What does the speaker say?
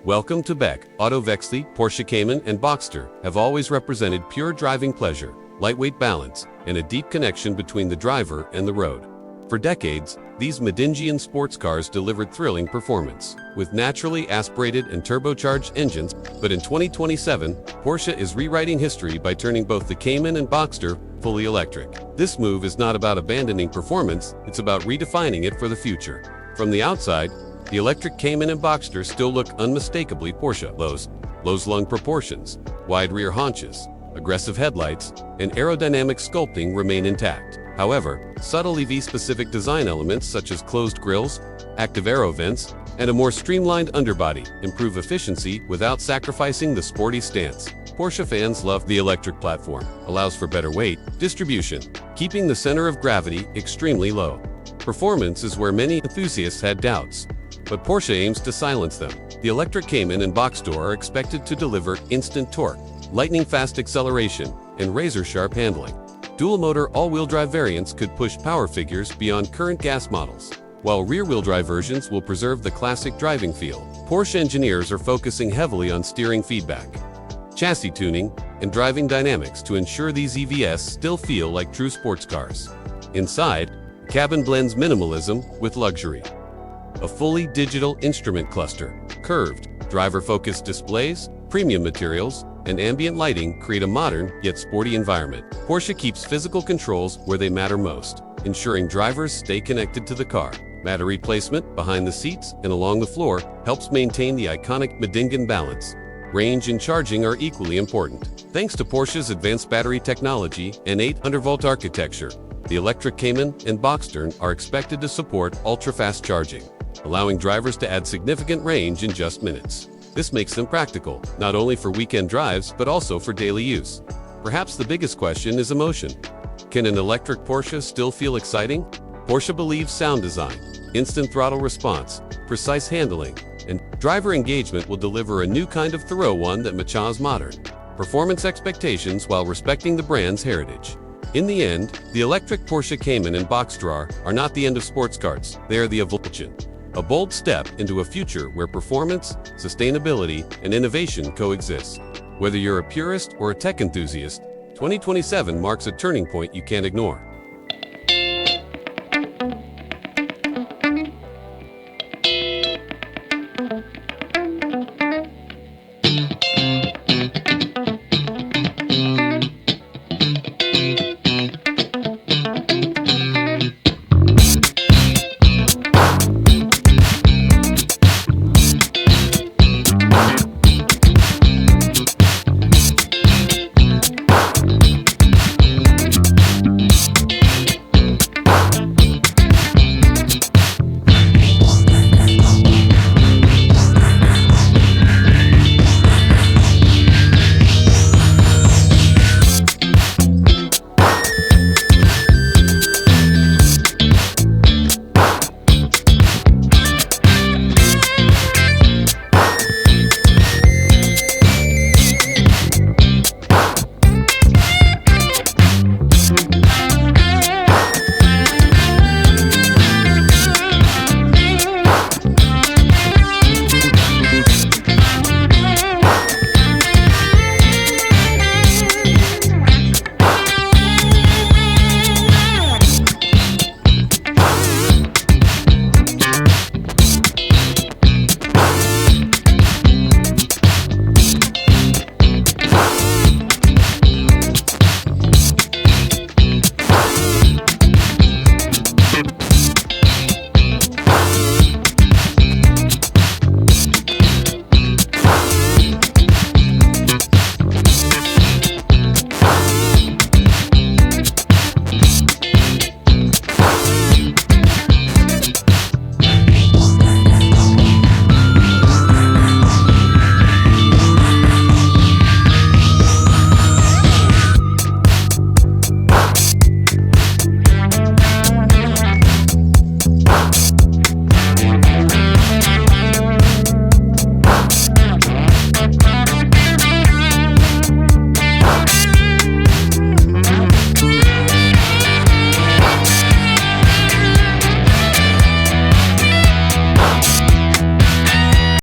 Welcome to Beck. Autovexli, Porsche Cayman and Boxster have always represented pure driving pleasure, lightweight balance, and a deep connection between the driver and the road. For decades, these Medingian sports cars delivered thrilling performance, with naturally aspirated and turbocharged engines, but in 2027, Porsche is rewriting history by turning both the Cayman and Boxster fully electric. This move is not about abandoning performance, it's about redefining it for the future. From the outside, the electric Cayman and Boxster still look unmistakably Porsche. Low lung proportions, wide rear haunches, aggressive headlights, and aerodynamic sculpting remain intact. However, subtle EV-specific design elements such as closed grills, active aero vents, and a more streamlined underbody improve efficiency without sacrificing the sporty stance. Porsche fans love the electric platform, allows for better weight distribution, keeping the center of gravity extremely low. Performance is where many enthusiasts had doubts, but Porsche aims to silence them. The electric Cayman and Boxster are expected to deliver instant torque, lightning-fast acceleration, and razor-sharp handling. Dual-motor all-wheel drive variants could push power figures beyond current gas models, while rear-wheel drive versions will preserve the classic driving feel. Porsche engineers are focusing heavily on steering feedback, chassis tuning, and driving dynamics to ensure these EVs still feel like true sports cars. Inside, the cabin blends minimalism with luxury. A fully digital instrument cluster, curved, driver-focused displays, premium materials, and ambient lighting create a modern yet sporty environment. Porsche keeps physical controls where they matter most, ensuring drivers stay connected to the car. Battery placement behind the seats and along the floor helps maintain the iconic Medingian balance. Range and charging are equally important. Thanks to Porsche's advanced battery technology and 800-volt architecture, the electric Cayman and Boxster are expected to support ultra-fast charging, allowing drivers to add significant range in just minutes. This makes them practical, not only for weekend drives, but also for daily use. Perhaps the biggest question is emotion. Can an electric Porsche still feel exciting? Porsche believes sound design, instant throttle response, precise handling, and driver engagement will deliver a new kind of thrill, one that matches modern performance expectations while respecting the brand's heritage. In the end, the electric Porsche Cayman and Boxster are not the end of sports cars, they are the evolution. A bold step into a future where performance, sustainability, and innovation coexist. Whether you're a purist or a tech enthusiast, 2027 marks a turning point you can't ignore.